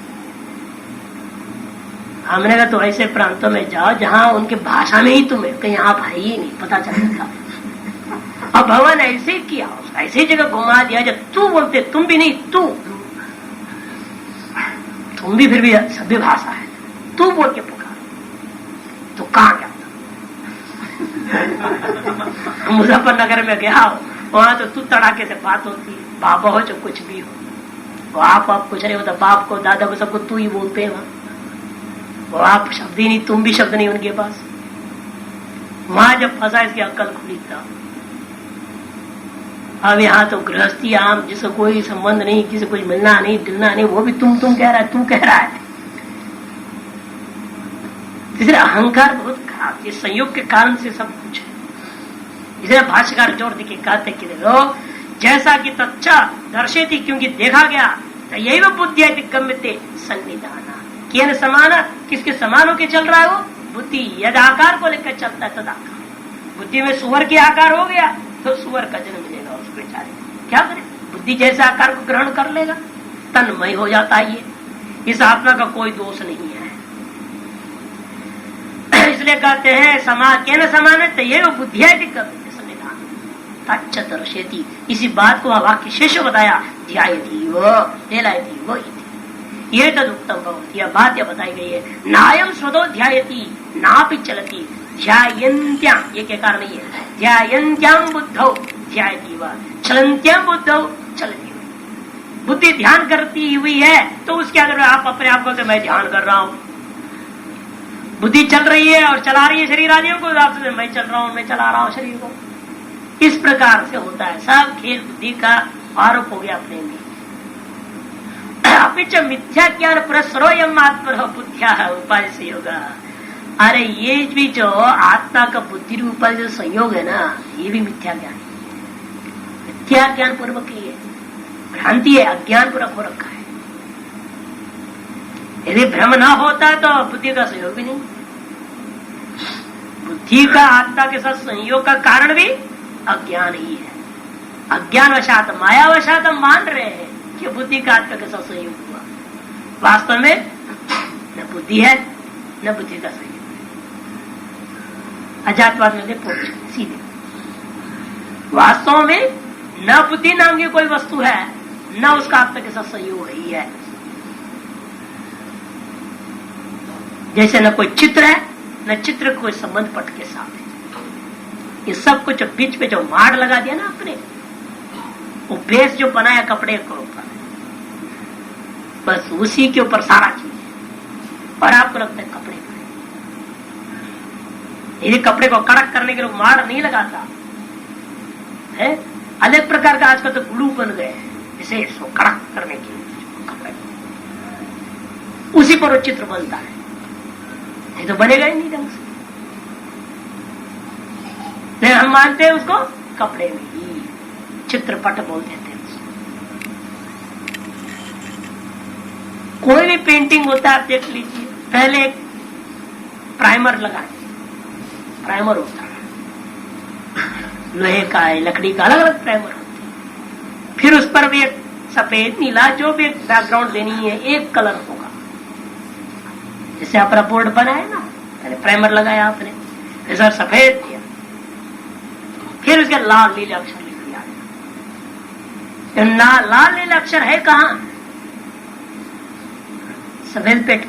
हमने कहा तो ऐसे प्रांतों में जाओ जहां उनकी भाषा में ही तुम्हें कहीं आप है ही नहीं पता चलता। अब भवन ऐसे ही किया, ऐसी जगह घुमा दिया जब तू बोलते, तुम भी नहीं तू, तुम भी फिर भी सभ्य भाषा है, तू बोल के पुकार, तो कहाँ गया। मुजफ्फरनगर में गया, वहां तो तू तड़ाके से बात होती है, बाबा हो चाहे कुछ भी हो, वो आप कुछ नहीं होता, बाप को दादा को सबको तू ही बोलते हैं, वो आप शब्द ही नहीं, तुम भी शब्द नहीं उनके पास। वहां जब फंसा इसकी अक्ल खुली था। अब यहाँ तो गृहस्थी आम, जिससे कोई संबंध नहीं, किसी कुछ मिलना नहीं दिलना नहीं, वो भी तुम कह रहा है, तू कह रहा है। इसलिए अहंकार बहुत खराब, ये संयोग के कारण से सब कुछ है। इसलिए भाष्यकार जोड़ देके कहते कि देखो, जैसा कि तच्चा दर्शेती, क्योंकि देखा गया, तो यही वो बुद्धि गम्यते सन्निधाना, किन समान, किसके समान होके चल रहा है वो बुद्धि, यद आकार को लेकर चलता है तद आकार। बुद्धि में सुअर के आकार हो गया तो सुअर का जन्म मिलेगा उसको, बेचारे क्या करे, बुद्धि जैसे आकार को ग्रहण कर लेगा, तन्मय हो जाता है। ये इस आत्मा का कोई दोष नहीं है। इसलिए कहते हैं केन समान है, तो ये वो बुद्धि दर्शेती, इसी बात को वाक्य शेष बताया, ध्यायती वो लेलायती वो। ये तदुक्तम भवति, यह बात यह बताई गई है। नायम स्वदो ध्यायति नापि चलति ध्यायन्त्याम, ये क्या कारण नहीं है, ध्यायन्त्याम बुद्धौ ध्यायति वा चलन्त्याम बुद्धौ चलति। बुद्धि ध्यान करती हुई है तो उसके अगर आप अपने आप को मैं ध्यान कर रहा हूं, बुद्धि चल रही है और चला रही है शरीर आदियों को, आपसे मैं चल रहा हूं, मैं चला रहा हूं शरीर को। इस प्रकार से होता है, सब खेल बुद्धि का आरोप हो गया अपने में। अपिच मिथ्या ज्ञान पुरस्सरोयम आत्मनः बुद्ध्या उपाय संयोग। अरे ये भी जो आत्मा का बुद्धि रूपा जो संयोग है ना, ये भी मिथ्या ज्ञान है, मिथ्या ज्ञान पूर्वक ही है, भ्रांति है, अज्ञान पूर्वक हो रखा है। यदि भ्रम न होता तो बुद्धि का संयोग भी नहीं। बुद्धि का आत्मा के साथ संयोग का कारण भी अज्ञान ही है। अज्ञान वशात, माया वशात हम मान रहे हैं कि बुद्धि का आत्मा के साथ संयोग हुआ, वास्तव में न बुद्धि है न बुद्धि का संयोग है। अजातवाद में देखो सीधे, वास्तव में न बुद्धि नाम की कोई वस्तु है, न उसका आत्मा के साथ संयोग ही है। जैसे न कोई चित्र है, न चित्र कोई संबंध पट के साथ है। ये सब कुछ बीच पे जो माड़ लगा दिया ना आपने, वो बेस जो बनाया कपड़े के ऊपर, बस उसी के ऊपर सारा चीज है। और आपको लगता है कपड़े पर, यदि कपड़े को कड़क करने के लिए माड़ नहीं लगाता है, अलग प्रकार का आजकल तो ग्लू बन गए हैं, इसे इसको कड़क करने के लिए कपड़े, उसी पर वो चित्र बनता है, नहीं तो बनेगा ही नहीं ढंग से। हम मानते हैं उसको कपड़े में ही, चित्रपट बोल देते हैं उसको। कोई भी पेंटिंग होता है, आप देख लीजिए, पहले एक प्राइमर लगाए, प्राइमर होता है, लोहे का है, लकड़ी का, अलग अलग प्राइमर होते हैं। फिर उस पर भी एक सफेद नीला जो भी एक बैकग्राउंड देनी है, एक कलर होगा। जैसे अपना बोर्ड बनाया ना, पहले प्राइमर लगाया आपने, फिर सफेद दिया, फिर उसके लाल नीले अक्षर लिख दिया। लाल नीले अक्षर है कहां? सफेद पेंट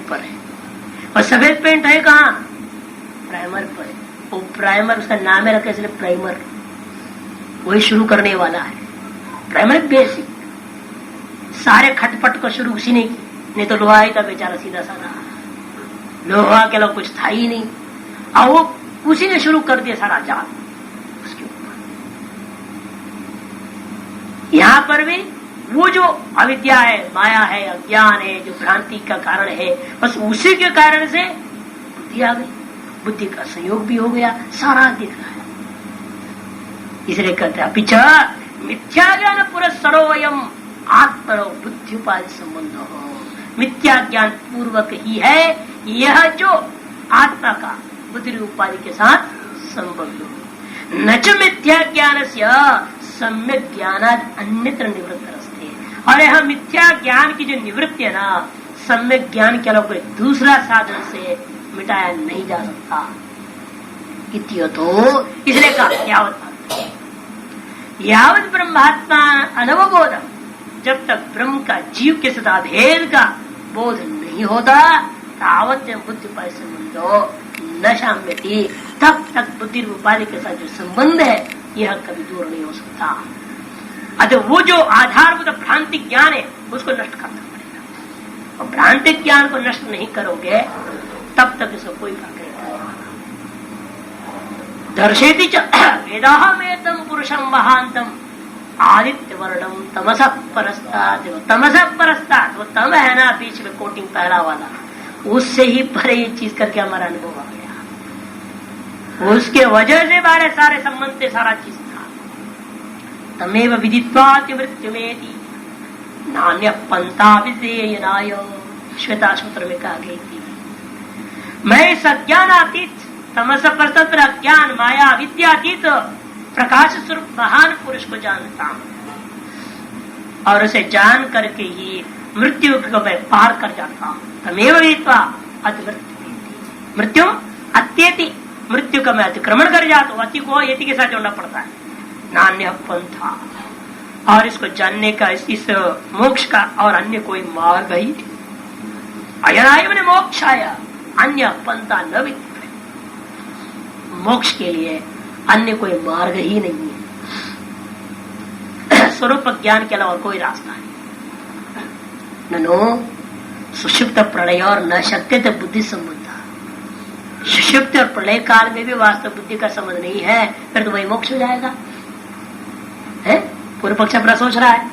पर है, और सफेद पेंट है कहां? प्राइमर पर है। वो प्राइमर उसका नाम है रखा इसलिए प्राइमर, वही शुरू करने वाला है। प्राइमर बेसिक, सारे खटपट को शुरू उसी ने की, नहीं तो लोहा ही था बेचारा सीधा साधा, लोहा के लोग कुछ था ही नहीं, और वो उसी ने शुरू कर दिया सारा जाल उसके ऊपर। यहां पर भी वो जो अविद्या है, माया है, अज्ञान है, जो भ्रांति का कारण है, बस उसी के कारण से बुद्धि आ गई, बुद्धि का संयोग भी हो गया, सारा दिख रहा है। इसलिए कहते हैं पिछा मिथ्या ज्ञान पुरस्सरोयम आत्मनो बुद्धि उपाधि संबंध हो। मिथ्या ज्ञान पूर्वक ही है यह जो आत्मा का बुद्धि उपाधि के साथ संबंध हो। न च मिथ्या ज्ञान से सम्यक ज्ञानाद अन्यत्र निवृत्त रस्ते। और यह मिथ्या ज्ञान की जो निवृत्ति है ना, सम्यक ज्ञान के अलावा कोई दूसरा साधन से मिटाया नहीं जा सकता। तो इसलिए कहा यावत ब्रह्मात्मा अनवबोध, जब तक ब्रह्म का जीव के साथ भेद का बोध नहीं होता, तावत बुद्धि उपाय संबंधो न शाम्यति, तब तक बुद्धि उपाधि के साथ जो संबंध है यह कभी दूर नहीं हो सकता। अतः वो जो आधारभूत भ्रांति ज्ञान है उसको नष्ट करना पड़ेगा, और भ्रांति ज्ञान को नष्ट नहीं करोगे तब तक इसको कोई फर्क नहीं पड़ेगा। दर्शेति च वेदाहमेतम पुरुषम महांतम आदित्य वर्णम तमसः परस्तात्। तमसः परस्तात्, वो तम है ना बीच में कोटिंग पहला वाला, उससे ही परे ये चीज करके हमारा अनुभव आ गया। उसके वजह से बारे सारे संबंध से सारा चीज था। तमेव विदित्वाति मृत्युमेति नान्य पंथा विधेयनाय, श्वेता सूत्र में कहा गई थी। मैं इस अज्ञानातीत, तमस परतंत्र अज्ञान माया विद्यातीत प्रकाश स्वरूप महान पुरुष को जानता हूं, और उसे जान करके ही मृत्यु को मैं पार कर जाता हूं। तमेव विदित्वा अतिमृत्यु, मृत्यु अत्येति, मृत्यु का मैं अतिक्रमण कर जाता हूं। अति को यति के साथ जोड़ना पड़ता है। नान्य पंथा, और इसको जानने का इस मोक्ष का और अन्य कोई मार्ग ही अयनाय मैंने मोक्ष आया, अन्य पंथा न विद्यते। मोक्ष के लिए अन्य कोई मार्ग ही नहीं है, स्वरूप ज्ञान के अलावा कोई रास्ता नहीं। ननो सुषुप्त प्रलय और न शक्य थे बुद्धि संबंध। सुषुप्त और प्रलय काल में भी वास्तव बुद्धि का संबंध नहीं है, फिर तो वही मोक्ष हो जाएगा। है पूर्व पक्ष अपना सोच रहा है,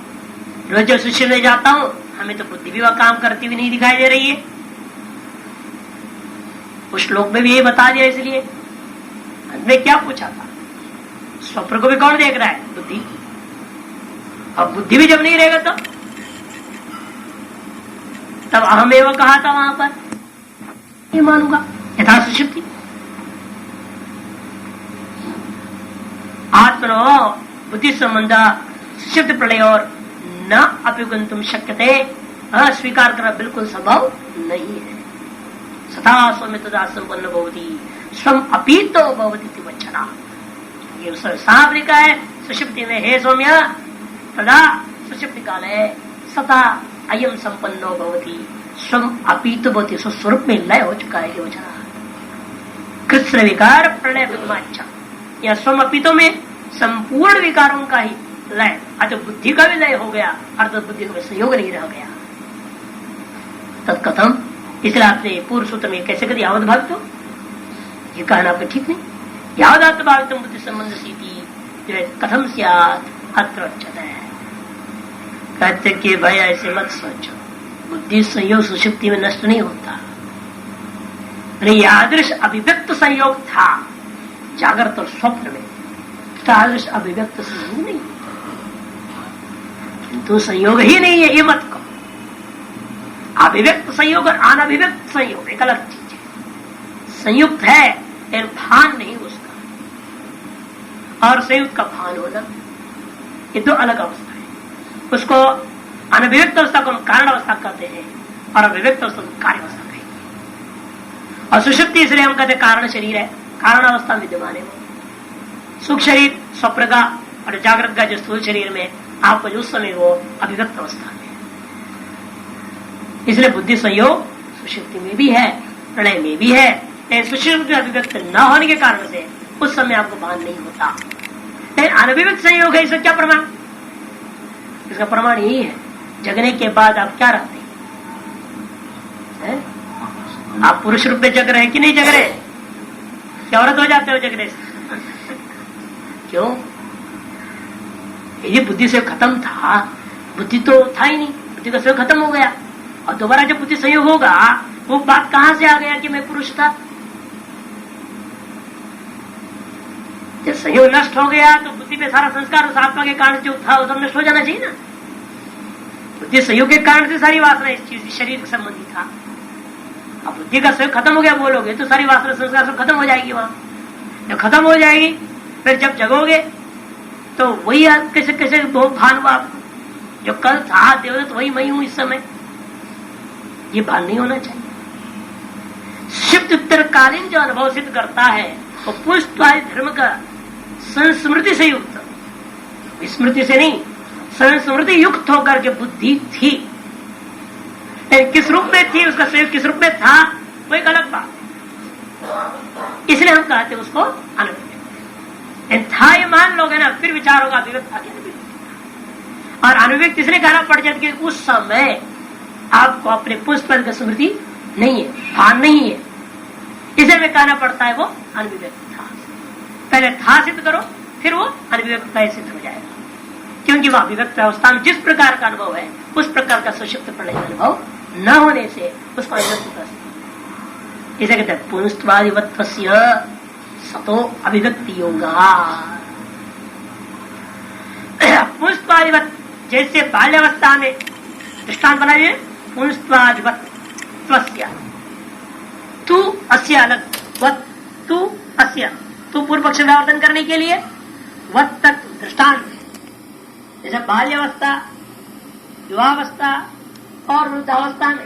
रोज जब शिष्य में जाता हूं हमें तो बुद्धि भी वह काम करती हुई नहीं दिखाई दे रही है। उस श्लोक में भी यही बता दिया, इसलिए हमने क्या पूछा था, स्वप्न को भी कौन देख रहा है? बुद्धि। अब बुद्धि भी जब नहीं रहेगा तब अहम एवं कहा था वहां पर, ये मानूंगा यथा सुषुप्ति। आत्मनो बुद्धि संबंध सुषुप्त प्रलय और न अभिगंतुम शक्यते, अस्वीकार करना बिल्कुल संभव नहीं है। सदा स्वम तदा संपन्न भवति स्वम अपीतो भवति वचना, ये साफ लिखा है सुषुप्ति में, हे सौम्य तदा सुषुप्ति काल है सदा अयम संपन्नो भवति स्वम अपीतो भवति, स्वरूप में लय हो चुका है ये वचना। कृष्ण विकार प्रलय विमाच्छा, या स्वम अपीतो में संपूर्ण विकारों का ही लय, अतः बुद्धि का भी लय हो गया, अर्थात बुद्धि में संयोग नहीं रह गया। तत्कथम, इसलिए आपने पूर्व सूत्र में कैसे कभी यावत भावितो, ये कहना आपका ठीक नहीं। यावदात्म भावितम बुद्धि संबंध सीति कथम स्यात् अत्र उच्यते है। कहते कि भाई ऐसे मत सोचो, बुद्धि संयोग सुषुप्ति में नष्ट नहीं होता। यादृश अभिव्यक्त संयोग था जागृत और स्वप्न में, तादृश अभिव्यक्त संयोग नहीं, किंतु संयोग ही नहीं है ये मत कहो। अभिव्यक्त संयोग और अनभिव्यक्त संयोग एक अलग चीज है। संयुक्त है लेकिन भान नहीं उसका, और संयुक्त का भान होना, ये दो अलग अवस्था है। उसको अनभिव्यक्त अवस्था को हम कारण अवस्था कहते हैं और अभिव्यक्त अवस्था को कार्य अवस्था कहेंगे। और सुषुप्ति इसलिए हम कहते कारण शरीर है, कारण अवस्था विद्यमान है वो। सुख शरीर स्वप्न का और जागृत का जो स्थूल शरीर में आपको जो उस समय वो अभिव्यक्त अवस्था में, इसलिए बुद्धि संयोग सुषुप्ति में भी है, प्रलय में भी है, लेकिन सुषुप्ति अभिव्यक्त न होने के कारण से उस समय आपको भान नहीं होता। लेकिन अनभिव्यक्त संयोग है, इसका क्या प्रमाण? इसका प्रमाण यही है, जगने के बाद आप क्या रहते हैं? आप पुरुष रूप में जग रहे कि नहीं जग रहे? क्या औरत हो जाते हो जगने से? क्यों? ये बुद्धि से खत्म था, बुद्धि तो था ही नहीं, बुद्धि का स्वयं खत्म हो गया, और दोबारा जब बुद्धि संयोग होगा वो बात कहां से आ गया कि मैं पुरुष था? जब संयोग नष्ट हो गया तो बुद्धि पे सारा संस्कार उस आत्मा के कारण जो था वो सब नष्ट हो जाना चाहिए ना। बुद्धि संयोग के कारण से सारी वासना इस चीज शरीर से संबंधी था। अब बुद्धि का संयोग खत्म हो गया बोलोगे तो सारी वासना संस्कार सब खत्म हो जाएगी। वहां जब खत्म हो जाएगी फिर जब जगोगे तो वही कैसे कैसे भान हुआ आपको, जो कल था देवदत्त वही मैं हूं इस समय, ये भान नहीं होना चाहिए। शिफ्ट उत्तरकालीन जो अनुभव सिद्ध करता है वो पुष्टवादी धर्म का संस्मृति से युक्त, स्मृति से नहीं, संस्मृति युक्त होकर के बुद्धि थी। किस रूप में थी, उसका संयोग किस रूप में था वो एक अलग बात है, इसलिए हम कहते हैं उसको अनभिव्यक्त था। ये मान लोगे ना, फिर विचार होगा अभिव्यक्त था क्या नहीं। और अनभिव्यक्त इसलिए कहना पड़ जाता कि उस समय आपको अपने पुष्पद का स्मृति नहीं है, भान नहीं है, इसे में कहना पड़ता है वो अनभिव्यक्त था। पहले था सिद्ध करो, फिर वो अनभिव्यक्त का सिद्ध हो जाएगा, क्योंकि वह अभिव्यक्त अवस्था में जिस प्रकार का अनुभव है उस प्रकार का सुषुप्त प्रलय अनुभव न होने से उसको अभिव्यक्त कर, इसे कहते हैं पुंस्त्वादिवत्वस्य सतो अभिव्यक्ति योगा। पुंस्त्वादिवत्, जैसे बाल्यावस्था में दृष्टांत बनाइए, पुंस्त्वादिवत्वस्य तू अस्य अलग, वत् तू अस्य, तू पूर्व पक्ष व्यावर्तन करने के लिए वत् तक दृष्टांत। जैसे बाल्यावस्था, युवावस्था और वृद्धावस्था में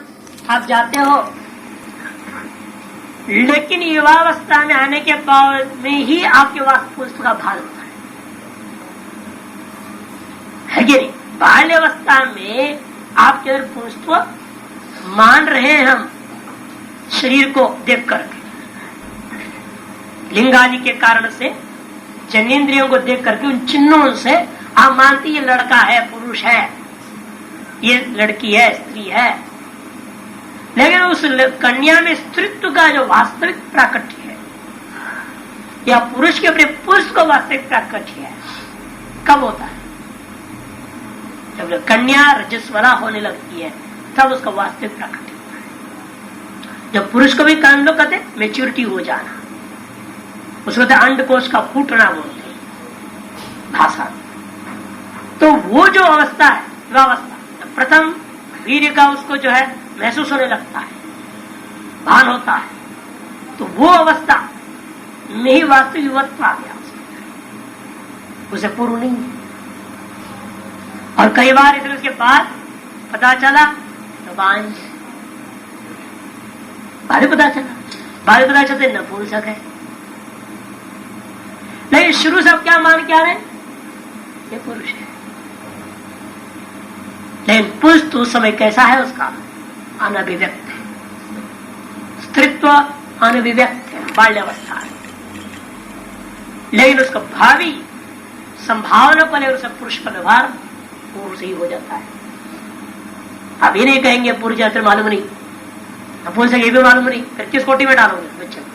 आप जाते हो, लेकिन युवावस्था में आने के बाद में ही आपके वास्तु का भान होता है है कि नहीं? बाल्यावस्था में आपके अंदर पुरुषत्व मान रहे हैं हम शरीर को देख करके, लिंगादि के कारण से, जनेन्द्रियों को देख करके, उन चिन्हों से आप मानती ये लड़का है, पुरुष है, ये लड़की है, स्त्री है। लेकिन उस कन्या में स्त्रीत्व का जो वास्तविक प्राकट्य है, या पुरुष के अपने पुरुष को वास्तविक प्राकट्य है, कब होता है? जब कन्या रजस्वला होने लगती है, तब उसका वास्तविक प्राकट्य होता है। जब पुरुष को भी कान लोग कहते मेच्योरिटी हो जाना, उसको कहते अंडकोश का फूटना बोलते हैं भाषा। तो वो जो अवस्था है, वह अवस्था प्रथम वीर्य का उसको जो है महसूस होने लगता है, भान होता है, तो वो अवस्था में ही वास्तविक युवत्व आ गया उसे पूर्व नहीं है। और कई बार इसलिए उसके बाद पता चला तो बाद पता चलते नपुंसक है। नहीं, शुरू से अब क्या मान क्या रहे, ये पुरुष है। लेकिन पुरुष तो उस समय कैसा है, उसका अनभिव्यक्त है, स्त्रीत्व अनभिव्यक्त है, बाल्यावस्था है। लेकिन उसका भावी संभावना पर उसे पुरुष का व्यवहार पूर्व से ही हो जाता है। अब ये नहीं कहेंगे पुरुष जाते मालूम नहीं, नपुंसक ये भी मालूम नहीं, फिर किस कोटि में डालोगे बच्चे को?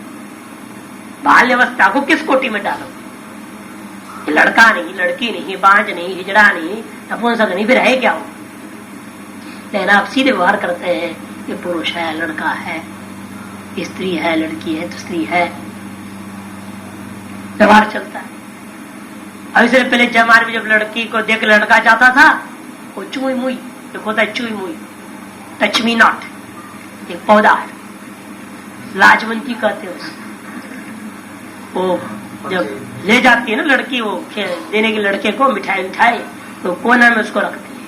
बाल्यावस्था को किस कोटि में डालोगे? लड़का नहीं, लड़की नहीं, बांझ नहीं, हिजड़ा नहीं, नपुंसक नहीं, फिर है क्या हो? लेकिन आप सीधे व्यवहार करते हैं, ये पुरुष है, लड़का है, स्त्री है, लड़की है तो स्त्री है, व्यवहार चलता है। अब इससे पहले जमाने में जब लड़की को देख लड़का जाता था, वो चुई मुई, जो होता है चुई मुई, टच मी नॉट, एक पौधा है, लाजवंती कहते हैं उसको। वो जब ले जाती है ना लड़की, वो देने के लड़के को मिठाई तो कोना में उसको रखती है।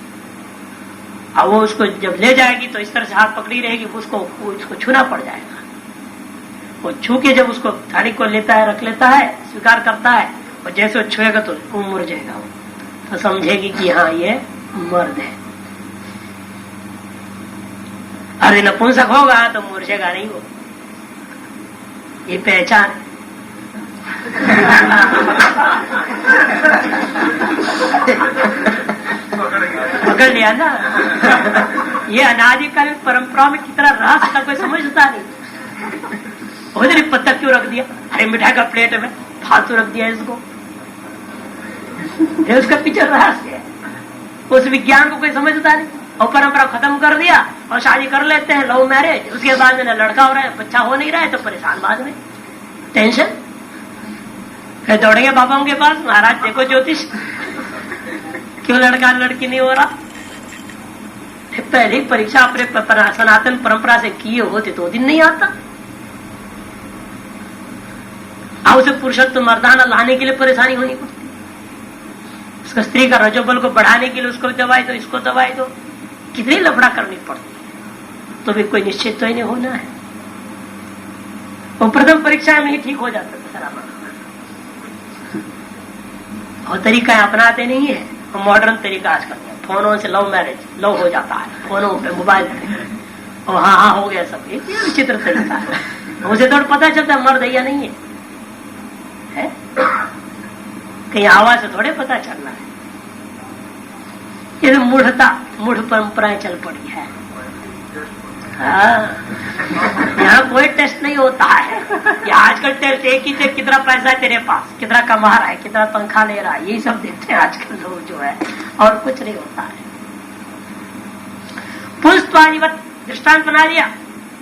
अब वो उसको जब ले जाएगी तो इस तरह से हाथ पकड़ी रहेगी, उसको छूना पड़ जाएगा। वो छू के जब उसको थाली को लेता है, रख लेता है, स्वीकार करता है, और जैसे वो छुएगा तो वो मुड़ जाएगा, वो तो समझेगी कि हाँ ये मर्द है। अरे नपुंसक होगा तो मुरझेगा नहीं, वो ये पहचान है। पकड़ लिया ना, ये अनादिकालीन परंपरा में कितना रहस्य था, कोई समझता नहीं। उधर पत्ता क्यों रख दिया? अरे मिठाई का प्लेट में फालतू रख दिया इसको, ये उसका पीछे रहस्य है। उस विज्ञान को कोई समझता नहीं, और परंपरा खत्म कर दिया और शादी कर लेते हैं, लव मैरिज। उसके बाद में लड़का हो रहा है, बच्चा हो नहीं रहा है, तो परेशान बाद में टेंशन, फिर दौड़ेंगे बाबाओं के पास, महाराज देखो ज्योतिष क्यों लड़का लड़की नहीं हो रहा। पहले परीक्षा अपने सनातन परंपरा से किए होते तो दिन नहीं आता। अब उसे पुरुषत्व मर्दाना लाने के लिए परेशानी होनी पड़ती, उसका स्त्री का रजोबल को बढ़ाने के लिए उसको दवाई दो, इसको दवाई दो, कितनी लफड़ा करनी पड़ती, तो भी कोई निश्चित तो ही नहीं होना है। वो प्रथम परीक्षा में ही ठीक हो जाता है सारा, और तरीका अपनाते नहीं है। मॉडर्न तरीका आज करते हैं, फोनों से लव मैरिज, लव हो जाता है फोनों पे, मोबाइल पे, और हाँ हो गया सब। ये विचित्र तरीका है, उसे तो पता चलता है मर्द या नहीं है, कहीं आवाज से थोड़े पता चलना है। ये मूढ़ परंपराएं चल पड़ी है। हाँ, यहाँ कोई टेस्ट नहीं होता है। ये आजकल टेस्ट एक ही थे, कितना पैसा है तेरे पास, कितना कमा रहा है, कितना तनख्वाह ले रहा है, यही सब देखते हैं आजकल लोग जो है, और कुछ नहीं होता है। पुरुषत्वादिवत दृष्टांत बना दिया,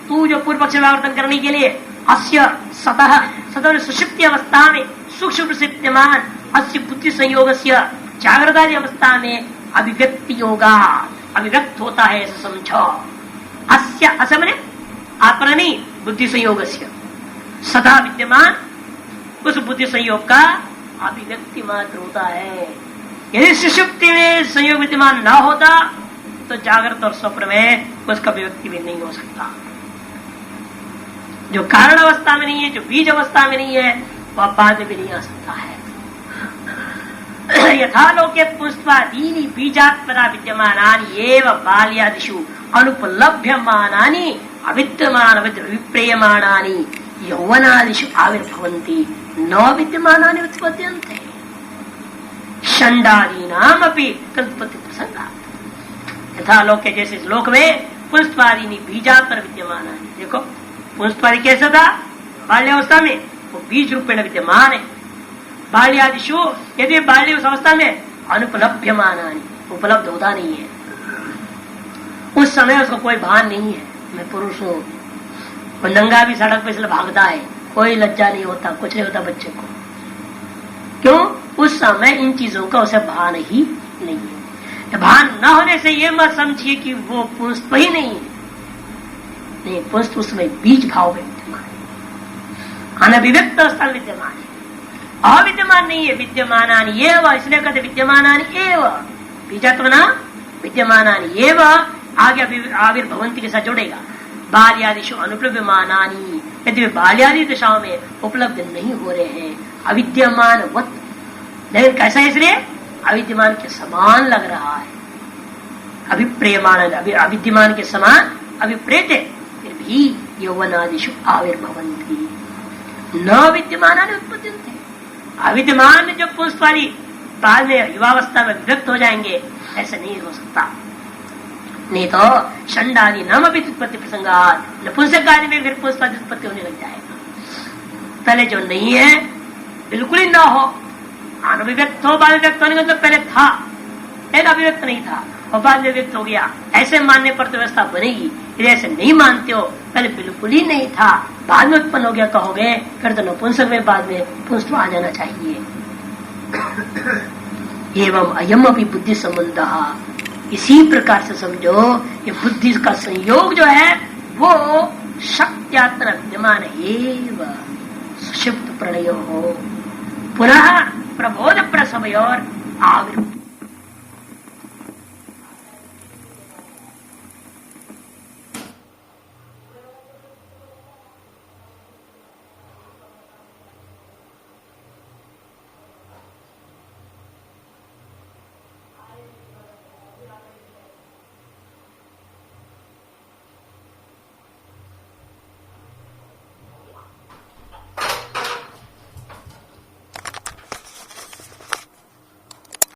तू जो पूर्व पक्ष व्यावर्तन करने के लिए अस्य सतः सुषुप्ति अवस्था में सूक्ष्म प्रसिद्धमान अस्य बुद्धि संयोगस्य जागृतादि अवस्था में अभिव्यक्ति योगा अभिव्यक्त होता है, ऐसा समझो। अस्य असमने अपरणी बुद्धि संयोग सदा विद्यमान उस बुद्धि संयोग का अभिव्यक्ति मात्र होता है। यदि सुषुप्ति में संयोग विद्यमान न होता तो जागृत और स्वप्न में उसका अभिव्यक्ति भी नहीं हो सकता। जो कारण अवस्था में नहीं है, जो बीज अवस्था में नहीं है, वह बाद में भी नहीं आ सकता है। यथा लोके पुष्पादीनि बीजात्मना विद्यमानानि एव बाल्यादिषु अनुपलभ्यमानानि अविद्यमान विप्रेयमाणानि यौवनादिषु आविर्भवन्ति न विद्यमानानि उत्पद्यन्ते षण्डादीनामपि तदुत्पत्ति प्रसंगात्। यथा लोके जैसे इस लोक में पुष्पादीनि बीजात्मना विद्यमानानि, देखो पुष्पादि कैसा था बाल्यावस्था में, वो बीज रूपेण विद्यमान है। बाल्यादिशु यदि बाल्य उस अवस्था में अनुपलभ्यमानानि, उपलब्ध होता नहीं है, उस समय उसको कोई भान नहीं है मैं पुरुष हूँ। वो नंगा भी सड़क पे इसलिए भागता है, कोई लज्जा नहीं होता, कुछ नहीं होता बच्चे को। क्यों? उस समय इन चीजों का उसे भान ही नहीं है। भान न होने से ये मत समझिए कि वो पुंस्त ही नहीं है, नहीं, पुंस्त उसमें बीज भाव में विद्यमान है, अनभिव्यक्त अवस्था विद्यमान है, अविद्यमान नहीं है। विद्यमानानि एव, इसलिए कहते विद्यमानानि एव बीजात्मना विद्यमानानि एव, आगे आविर्भवन्ति के साथ जोड़ेगा। बाल्यादिशु अनुपलभ्यमानानि, यदि बाल्यादि दशाओं में उपलब्ध नहीं हो रहे हैं, अविद्यमान वत, लेकिन कैसा है इसलिए अविद्यमान के समान लग रहा है, अभिप्रेयमान अविद्यमान के समान अभिप्रेत है, फिर भी यौवनादिशु आविर्भवन्ति न विद्यमानानि उत्पद्यन्ते। अविद्यमान जब पुष्पादि बाद में युवावस्था में व्यक्त हो जाएंगे, ऐसा नहीं हो सकता। नहीं तो षण्डादि नाम भी उत्पत्ति प्रसंगात, नपुंसक आदि में फिर पुष्पादि उत्पत्ति होने लग जाएगा। पहले जो नहीं है बिल्कुल ही ना हो, अनभिव्यक्त हो, बाद में व्यक्त होने का मतलब पहले था, एक अभिव्यक्त नहीं था और बाद में व्यक्त हो गया, ऐसे मानने पर तो व्यवस्था बनेगी। यदि ऐसे नहीं मानते हो, पहले बिल्कुल ही नहीं था बाद में उत्पन्न हो गया कहोगे, फिर तो नपुंसक में बाद में पुंस्त आ जाना चाहिए। एवं अयम अभी बुद्धि संबंध, इसी प्रकार से समझो ये बुद्धि का संयोग जो है वो शक्त्यात्मन विद्यमान एव सुषुप्त प्रणयो हो, पुनः प्रबोध प्रसवय और आविर्भाव